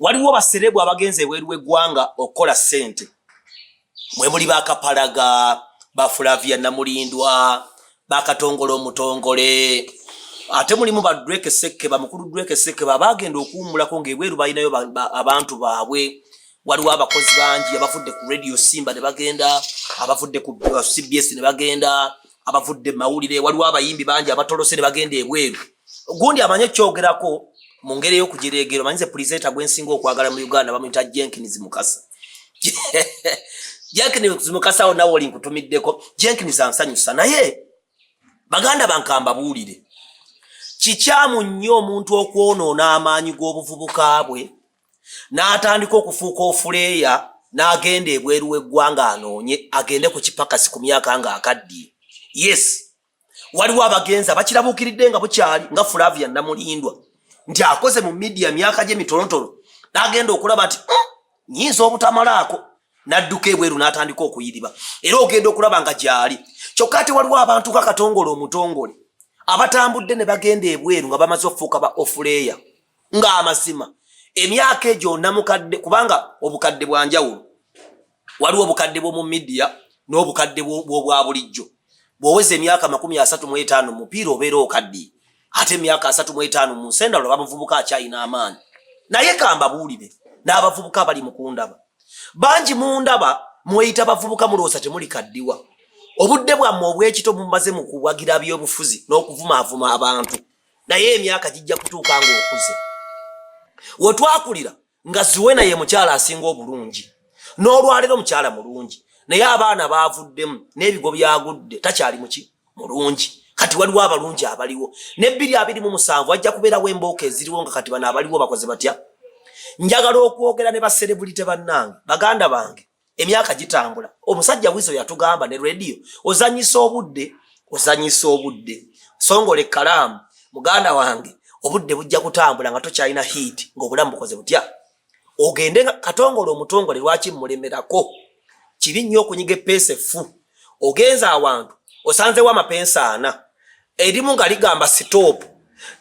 waliwo baserebu abagenze ebweru w'eggwanga okukola ssente. Mwe muli bakapalaga, Bafulavia Namulindwa, bakatongole omutongole, ate mulimu ba Drake Sekeba, mukulu Drake Sekeba bagenda okuwummulako ng'ebweru balinayo abantu baabwe. Waliwo abakozi bangi abavudde ku radio Simba ne bagenda, abavudde ku CBS ne bagenda, abavudde mawulire, waliwo abayimbi bangi abatolose ne bagenda ebweru. Gundi amanye kyogerako mu ngeri y'okujireegero, manyize presenter gwensinga okwagala mu Uganda bamuyita Jenkins Mukasa. Jenkins Mukasa nawo oli nkutumiddeko. Jenkins ansanyusa naye baganda bankamba buulire. Kikyamu nnyo omuntu okwonoona amaanyi g'obuvubuka bwe n'atandika okufuuka ofuleeya n'agenda ebweru w'eggwanga anoonye agende ku kipakasi ku myaka nga akaddiye. Yes, waliwo abagenzi abakirabuukiridde nga bukyali nga Flavia Namulindwa nti akoze mu media myaka gye mitonotono n'agenda okulaba nti nyinza obutamalaako n'adduka ebweru n'atandika okuyiriba era ogenda okulaba nga gyali. Kyokka ate waliwo abantu kakatongole omutongole abatambudde ne bagenda ebweru nga bamaze okufuuka ba ofuleeya ng'amazima. Emyaka egyo namukadde kubanga obukadde bwanjawulo. Waliwo obukadde bw'omu media n'obukadde bw'obwa bulijjo. Bw'oweza emyaka 35 mupiira obeera okaddiye. Ate emyaka 35 mu nsenda olwo bamuvubuka akyayina amaanyi. Naye kamba buulire n'abavubuka bali mu kundaba. Bangi mu ndaba mweyita bavubuka muloosa temuli kaddiwa. Obudde bwammwe obw'ekito mumaze mu kuwagira by'obufuzi n'okuvumaavuma abantu. Naye emyaka gijja kutuuka ng'okuze. Wetwakulira nga Zuwena ye mukyala asinga obulungi. N'olwalero mukyala mulungi. Naye abaana baavuddemu n'ebigo byagudde takyali muki mulungi. Kati waliwo abalungi abaliwo. Ne 2027 wajja kubeerawo embooka eziriwo nga kati bano abaliwo bakoze batya. Njagala okwogera ne baserebulite bannange baganda bange emyaka gitambula. Omusajja wizo yatugamba ne radio ozanyisa obudde songole kalamu muganda wange obudde bujja kutambula nga tokyalina heat ng'obulamu bukoze butya. Ogende katongole omutongole lwaki mulemerako kibi nnyo okunyiga eppeesa effu. Ogenza awantu osanzewo amapensa 4 erimu nga ligamba stop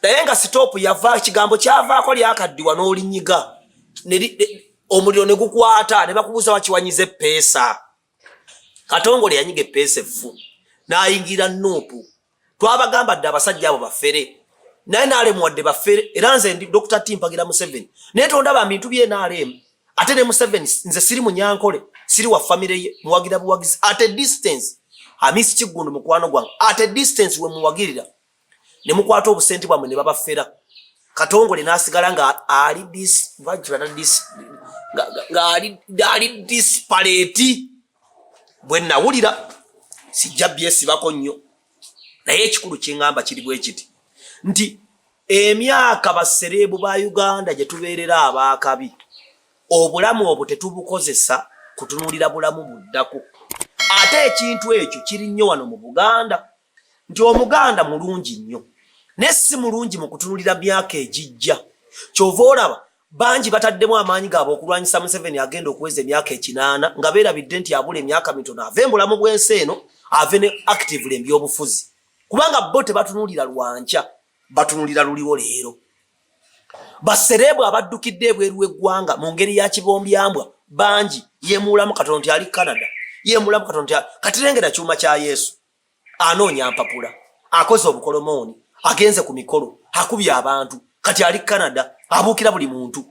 naye nga stop yava kigambo kyavaako lyakaddiwa n'olinyiga omuliro ne gukwata ne bakubuuza wakiwanyiza eppeesa. Katongole yanyiga eppeesa effu n'ayingira nuupu. Twabagamba dde abasajja abo bafere naye n'alemwadde bafere era nze ndi Dr. Timpagira Museveni naye tondaba bintu bye n'alemu. Ate ne Museveni nze siri munyankole siri wa family ye muwagira buwagizi at a distance. Hamisi Kigundu mukwano gwange at a distance we muwagirira ne mukwata obusente bwamwe ne babafera. Katongole n'asigala nga ali disparate. Bwe nawulira sijja byesibako nnyo naye ekikulu kyengamba kiri bwe kiti nti emyaka baserebu ba Uganda gye tubeerera abaakabi obulamu obwo tetubukozesa kutunulira bulamu buddako. Ate ekintu ekyo kiri nnyo wano mu Buganda nti Omuganda mulungi nnyo ne si mulungi mu kutunulira myaka egijja. Kyova olaba bangi bataddemu amaanyi gaabwe okulwanyisa Museveni agenda okuweza emyaka 8 nga beerabidde nti abula emyaka mitono ave mubulamu bw'ensi eno ave ne actively ebyobufuzi kubanga bo tebatunulira lwanca batunulira luliwo leero. Baserebu abaddukidde ebweru w'eggwanga mu ngeri ya kibombyambwa bangi yemuulamu Katonda nti ali Canada yemuulamu Katonda nti katirengera kyuma kya Yesu anoonya mpapula akoze obukolomooni agenze ku mikolo akubye abantu kati ali Canada abuukira buli muntu.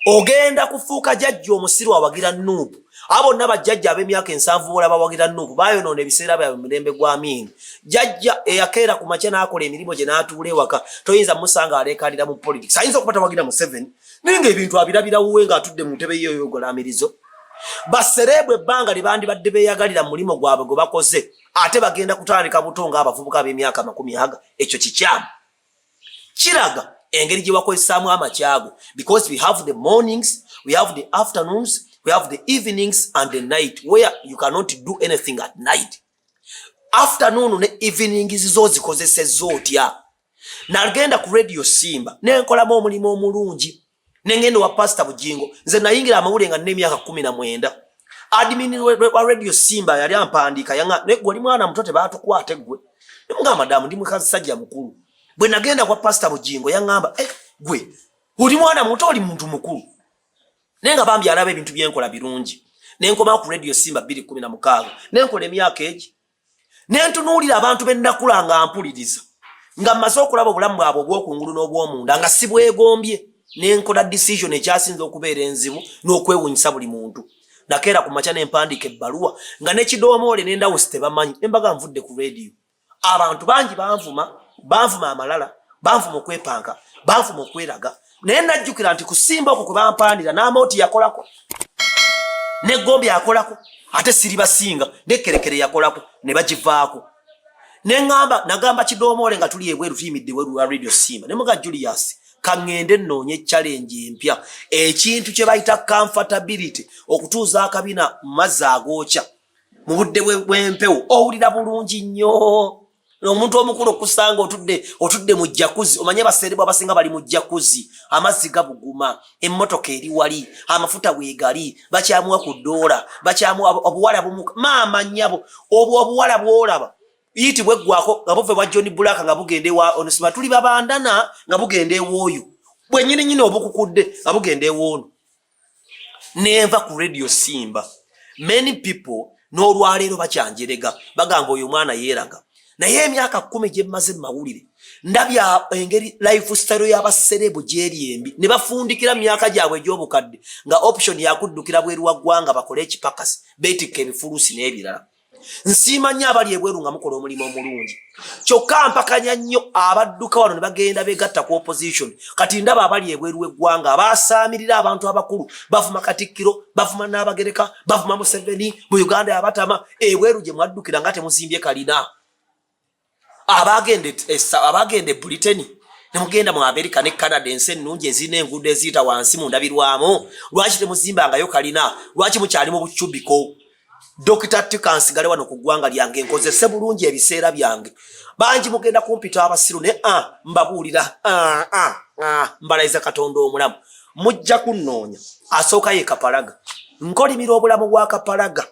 Ogenda kufuuka jjajja omusiru awagira Nuupu. Abo bonna bajjajja ab'emyaka 7 bola bawagira Nuupu bayonoona ebiseera byabwe mu mirembe gwa Amin. Jjajja eyakeera ku makya n'akola emirimu gye n'atuula ewaka toyinza musanga aleekalira mu politics. Ayinza okuba tawagira Museveni naye ng'ebintu abirabira wuwe ng'atudde mu ntebe ye ey'ogolamirizo. Baserebu ebbanga libandibadde beeyagalira mu mulimo gwabwe gwe bakoze ate bagenda kutandika buto ng'abavubuka ab'emyaka 40. Ekyo kikyamu kiraga engeri gye bakozesaamu amakyago because we have the mornings, we have the afternoons, we have the evenings and the night where you cannot do anything at night. Afternoon ne evenings zo zikozesezza otya. Nagenda ku radio Simba nenkolamu omulimu omulungi nengendo wa Pastor Bujingo nze nayingira amawule nga n'emyaka 19. Admin wa radio Simba yali ampandika yanga ne gwe mwana mutote baatukwate gwe nga madamu ndi mukazi sajja mukulu. Bwe nagenda kwa Pastor Bujingo yangamba gwe Oli mwana muto oli muntu mukulu. Nenga bambi alaba ebintu byenkola birungi. Nenkoma ku radio Simba 216. Nenkola emyaka egi. Nentunuulira abantu bennakulanga mpuliriza. Nga mmaze okulaba obulamu bwabwe obw'okungulu n'obw'omunda nga si bwegombye. Nenkola decision ekyasinza okubeera enzibu n'okwewunyisa buli muntu. Nakeera ku makya n'empandiika ebbaluwa nga n'ekidoomoole n'endawusi tebamanyi. Embaga nvudde ku radio. Abantu bangi banvuma amalala, banvuma okwepanka, banvuma okweraga. Naye najjukira nti kusimba okwo kwe bampandira n'amooti yakolako. Ne Gombe yakolako. Ate siri basinga nekerekere yakolako ne bagivaako. Nagamba kidoomoole nga tuli ebweru tuyimidde ebweru wa radio Simba. Ne muga Julius kangende nnoonye challenge empya. Ekintu kye bayita comfortability okutuuza akabina mu mazzi agookya. Mu budde bw'empewo owulira bulungi nnyo. Omuntu omukulu okusanga otudde mu jacuzzi. Omanye baserebo abasinga bali mu jacuzzi. Amazzi gabuguma, emmotoka eri wali, amafuta weegali, bakyamuwa ku ddoola, bakyamuwa obuwala bumuka. Maama nnyabo obuwala bw'olaba yitibwe gwako nga buve bwa John Black nga bugende wa Onesima tuli babandana nga bugende ewoyo. Bwe nyini obukukudde nga bugende ewono. Neva ku radio Simba. Many people n'olwaleero bakyanjerega bagamba oyo mwana yeeraga. Naye emyaka 10 gye maze mawulire ndabya engeri lifestyle y'abaserebu gyeri embi ne bafundikira myaka gyabwe gy'obukadde nga option yakuddukira bweru wa ggwanga bakole ekipakasi beetikka ebifulusi n'ebirala. Nsiima nnyo abali ebweru nga mukola omulimu omulungi. Kyokka mpakanya nnyo abadduka wano ne bagenda beegatta ku opposition. Kati ndaba abali ebweru w'eggwanga abasaamirira abantu abakulu bavuma Katikkiro, bavuma Nnaabagereka, bavuma Museveni, mu Uganda Abatama, ebweru gye mwaddukira nga temuzimbye kalina. Abagende Britain nemugenda mu America ne Canada ensi ennungi ezina enguudo eziyita wansi mu ndabirwamu. Lwaki temuzimbangayo kalina? Lwaki mukyali mu bucubbiko? Dr. Tikansigale wano ku ggwanga lyange nkozese bulungi ebiseera byange. Bangi mugenda kumpita abasiru ne mbabuulira mbalayiza Katonda omulamu. Mujja kunnoonya asooka ye Kapalaga. Nkolimira obulamu bwa Kapalaga.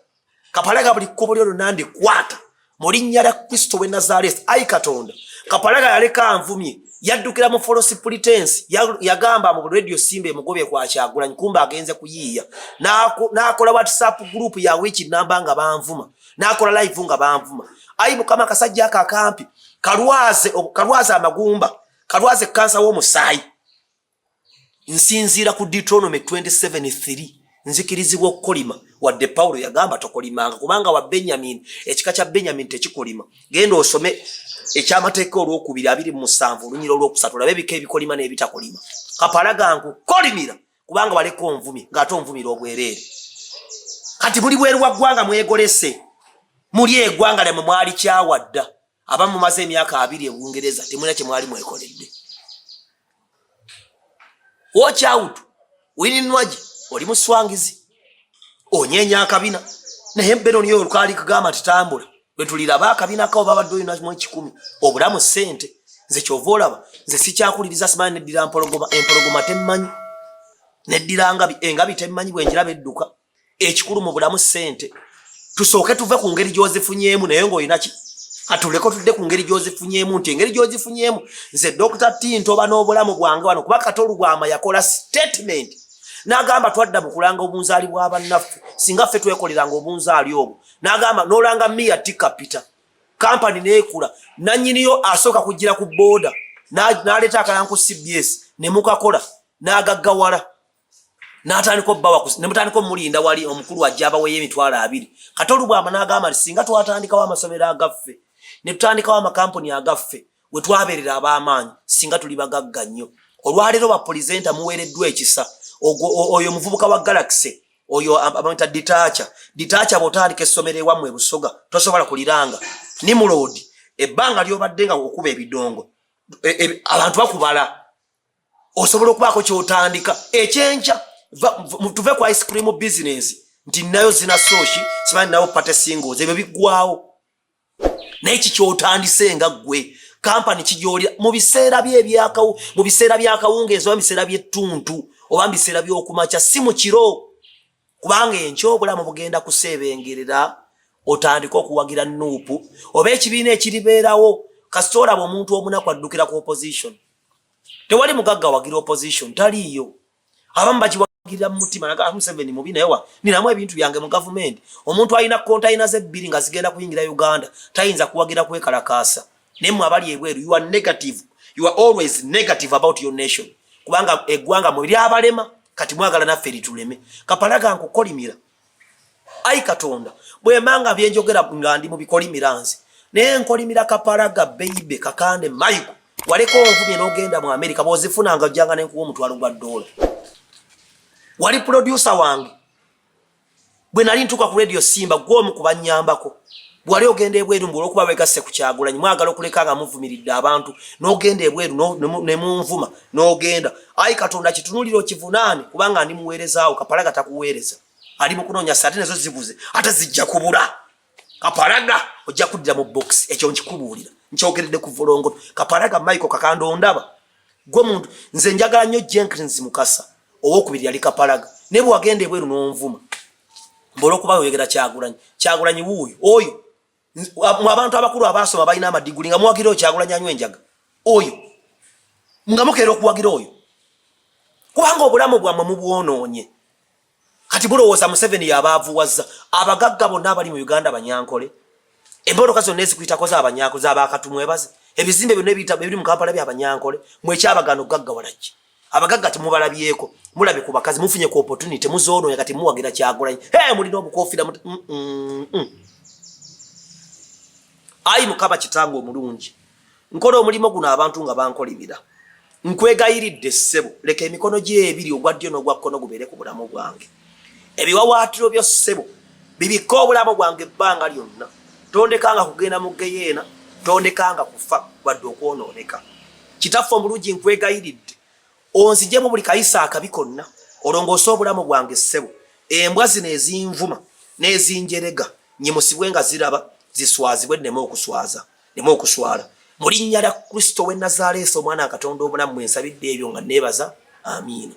Kapalaga buli kkubo lyo nandikwata. Mulinnya lya Kristo w'e Nazareth ayi Katonda. Kapalaga yaleka anvumye yaddukira mu false pretense yagamba mu radio Simba emugobye kwa Kyagulanyi kumba agenze kuyiiya n'akola WhatsApp group ya wiki namba nga banvuma n'akola live nga banvuma. Ayi Mukama kasajja akakampi kalwaze amagumba kalwaze kansa w'omusaayi. Nsinziira ku Deuteronomy 27:3 nzikirizibwa okukolima wadde Paulo yagamba tokolimanga kubanga wa Benjamin ekika kya Benjamin tekikolima. Genda osome ekyamateeka olwokubiri 27 olunyiro olwokusatu labe bika ebikolima n'ebitakolima. Kapalaga nkukolimira kubanga baleka onvumi ng'ate onvumira obwereere. Kati muli bweru wa ggwanga mwegolese muli eggwanga lyammwe mwali kyawadda abamu mumaze emyaka 2 e Bungereza temulina kye mwali mwekoledde. Watch out. Wininwaji oli muswangizi onyeenya akabina naye mbero niyo olukali kugamba titambula bwe tuliraba akabina kao babadde oyina mu 10 obulamu ssente nze kyova olaba nze sikyakuliriza simanyi neddira empologoma temmanyi neddira engabi temmanyi bwe njiraba edduka ekikulu mu bulamu ssente. Tusooke tuve ku ngeri gy'ozifunyeemu naye ng'oyinaki atuleko tudde ku ngeri gy'ozifunyeemu nti engeri gy'ozifunyeemu nze Dr. Tintoba n'obulamu bwange wano kuba Katolu Gwama yakola statement n'agamba twadda mu kulanga obunzaali bw'abannaffe singa ffe twekoleranga obunzaali obwo. N'agamba n'olanga Mia Tikapita kampani n'ekula nannyiniyo asooka kugira ku booda n'aleeta akalanga ku CBS ne mukakola n'agaggawala n'atandika obbawa ne mutandika omulinda wali omukulu ajja abaweeyo emitwalo 2. Katolu Gwama n'agamba nti singa twatandikawo amasomero agaffe ne tutandikawo amakampuni agaffe we twabeerera ab'amaanyi singa tuli bagagga nnyo. Olwaleero bapolizenta muweereddwa ekisa. Oyo muvubuka wa Galaxy oyo abamita ditacha botandika essomero ewammwe e Busoga tosobola kuliranga ni mulodi ebbanga lyobadde nga okuba ebidongo abantu bakubala osobola okubaako kyotandika ekyenca tuve ku ice cream business nti nayo zina soshi simanyi nayo pate singles ebyo biggwawo naye kikyotandise nga ggwe kampani kijolira mu biseera by'akawungeezi oba mu biseera by'ettuntu oba mu biseera by'okumakya si mu kiro kubanga enkyo obulamu bugenda kuseebengerera otandika okuwagira nuupu oba ekibiina ekiribeerawo kasita olaba omuntu omunaku addukira ku opposition tewali mugagga wagira opposition taliyo abamu bakiwagira mu mutima naga Museveni mubi nayewa ninamu ebintu byange mu government omuntu alina container ze bbiri nga zigenda kuyingira Uganda tayinza kuwagira kwekalakasa nemwe abali ebweru you are negative you are always negative about your nation kubanga eggwanga mu biri abalema kati mwagala naffe lituleme kapalaga nkukolimira ai katonda bwe manga byenjogera nga ndi mu bikolimiranzi ne nkolimira kapalaga baby kakande Michael waleko onvumye n'ogenda mu America bozifunanga janga n'enkuwa omutwalo gwa $. Wali producer wange bwe nali ntuka ku radio Simba gwomu kubanyambako bwali ogenda ebweru mbolo kuba begasse ku Kyagulanyi mwagala okulekanga muvumiridde abantu n'ogenda ebweru ne munvuma n'ogenda ai katonda kitunuliro kivunaane kubanga ndi muweerezaawo kapalaga takuweereza ali mu kunoonya sate nezo zibuze ate zijja kubula kapalaga ojja kuddira mu box ekyo nkikubuulira nchogeredde ku volongo kapalaga Michael kakando ondaba gwe muntu nze njagala nnyo Jenkins Mukasa owokubiri yali kapalaga ne bwagende bweru n'onvuma mbolo kuba oyegera Kyagulanyi wuuyo oyo mu abantu abakulu abasoma balina amadiguli nga muwagira Kyagulanyi anywe enjaga oyo nga mukero okuwagira oyo kubanga obulamu bwammwe mubwonoonye kati bulowooza Museveni yabaavuwazza abagagga bonna abali mu Uganda banyankole emboloka zonna ezikuyitako z'abanyankole z'abakatumwebaze ebizimbe byonna ebiri mu Kampala by'abanyankole mwekyabagano gagga walaki abagagga timubalabyeko mulabe ku bakazi mufunye ku opportunity muzoonoya kati muwagira Kyagulanyi mulina obukoofira ayi mukaba kitango omulungi nkola omulimo guno abantu nga bankolimira nkwegayiridde ssebo leka emikono gy'ebiri ogwa ddyo n'ogwa kkono gubeere ku bulamu bwange ebiwawaatiro byo ssebo bibikka obulamu bwange ebbanga lyonna tondekanga kugenda mu geyeena tondekanga kufa wadde okwonooneka kitaffe omulungi nkwegayiridde onzijemu buli kayisa akabi konna olongoose obulamu bwange ssebo embwa zino ezinvuma n'ezinjerega nyimusibwe nga ziraba ziswazibwe nneme okuswala mu linnya lya Kristo w'e Nazaaleesi omwana wa Katonda obulamu bwe nsabidde ebyo nga neebaza amiina.